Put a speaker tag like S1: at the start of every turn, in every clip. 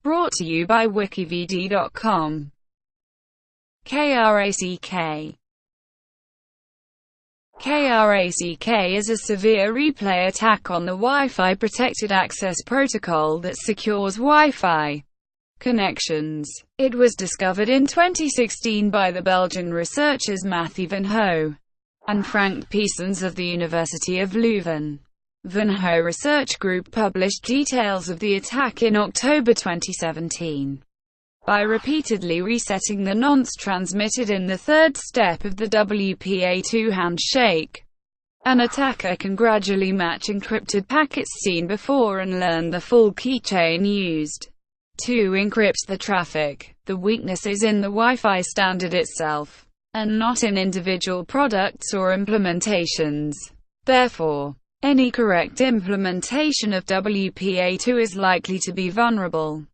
S1: Brought to you by wikivd.com. KRACK. KRACK is a severe replay attack on the Wi-Fi Protected Access Protocol that secures Wi-Fi connections. It was discovered in 2016 by the Belgian researchers Mathieu Van Hoo and Frank Peesens of the University of Leuven. Van Hoo Research Group published details of the attack in October 2017. By repeatedly resetting the nonce transmitted in the third step of the WPA2 handshake, an attacker can gradually match encrypted packets seen before and learn the full keychain used to encrypt the traffic. The weakness is in the Wi-Fi standard itself, and not in individual products or implementations. Therefore, any correct implementation of WPA2 is likely to be vulnerable.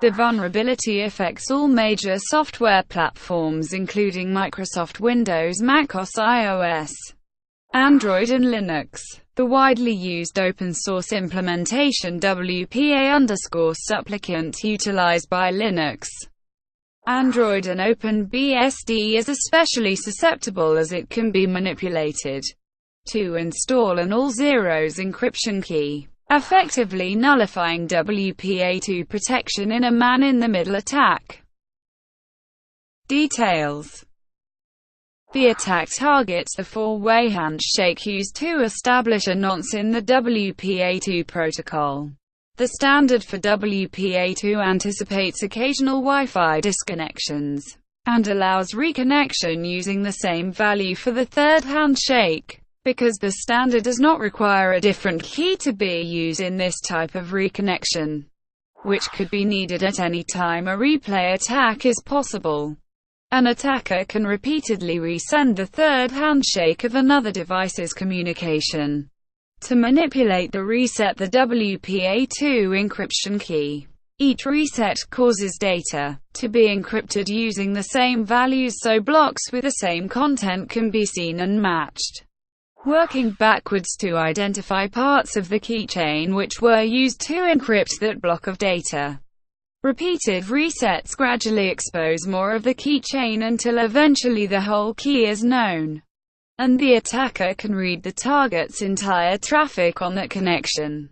S1: The vulnerability affects all major software platforms including Microsoft Windows, macOS, iOS, Android and Linux. The widely used open-source implementation WPA_supplicant utilized by Linux, Android and OpenBSD is especially susceptible as it can be manipulated to install an all-zeros encryption key, effectively nullifying WPA2 protection in a man-in-the-middle attack. Details. The attack targets the four-way handshake used to establish a nonce in the WPA2 protocol. The standard for WPA2 anticipates occasional Wi-Fi disconnections, and allows reconnection using the same value for the third handshake. Because the standard does not require a different key to be used in this type of reconnection, which could be needed at any time a replay attack is possible. An attacker can repeatedly resend the third handshake of another device's communication to manipulate the reset the WPA2 encryption key. Each reset causes data to be encrypted using the same values, so blocks with the same content can be seen and matched, working backwards to identify parts of the keychain which were used to encrypt that block of data. Repeated resets gradually expose more of the keychain until eventually the whole key is known, and the attacker can read the target's entire traffic on that connection.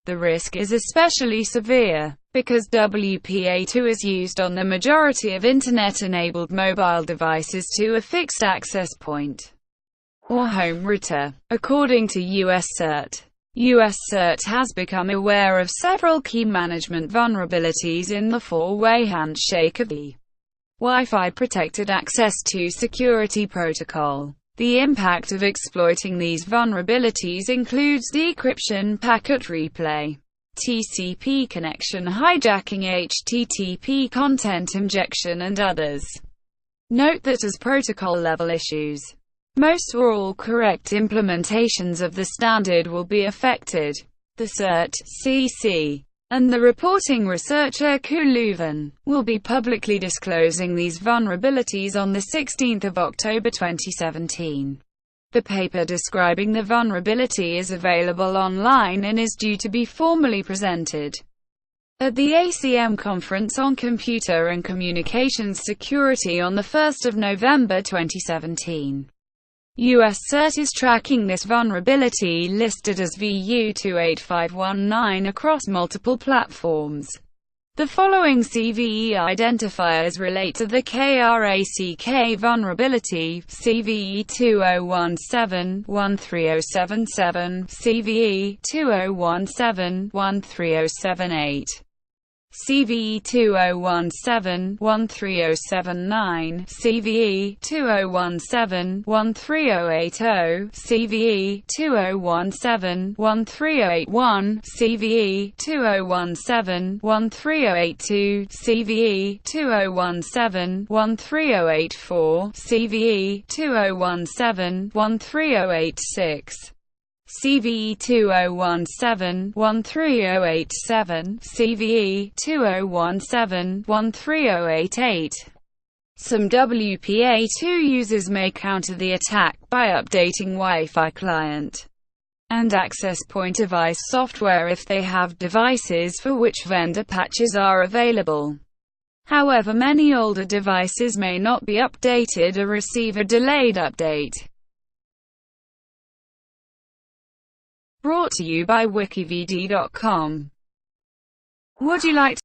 S1: The risk is especially severe because WPA2 is used on the majority of Internet-enabled mobile devices to a fixed access point or home router. According to US CERT, US CERT has become aware of several key management vulnerabilities in the four-way handshake of the Wi-Fi Protected Access to Security Protocol. The impact of exploiting these vulnerabilities includes decryption, packet replay, TCP connection hijacking, HTTP content injection and others. Note that as protocol-level issues, most or all correct implementations of the standard will be affected. The CERT, CC, and the reporting researcher KU Leuven will be publicly disclosing these vulnerabilities on 16 October 2017. The paper describing the vulnerability is available online and is due to be formally presented at the ACM Conference on Computer and Communications Security on 1 November 2017. US CERT is tracking this vulnerability listed as VU28519 across multiple platforms. The following CVE identifiers relate to the KRACK vulnerability: CVE 2017-13077, CVE 2017-13078. CVE 2017-13079, CVE 2017-13080, CVE 2017-13081, CVE 2017-13082, CVE 2017-13084, CVE 2017-13086. CVE 2017-13087, CVE 2017-13088. Some WPA2 users may counter the attack by updating Wi-Fi client and access point device software if they have devices for which vendor patches are available. However, many older devices may not be updated or receive a delayed update. Brought to you by wikivd.com. Would you like to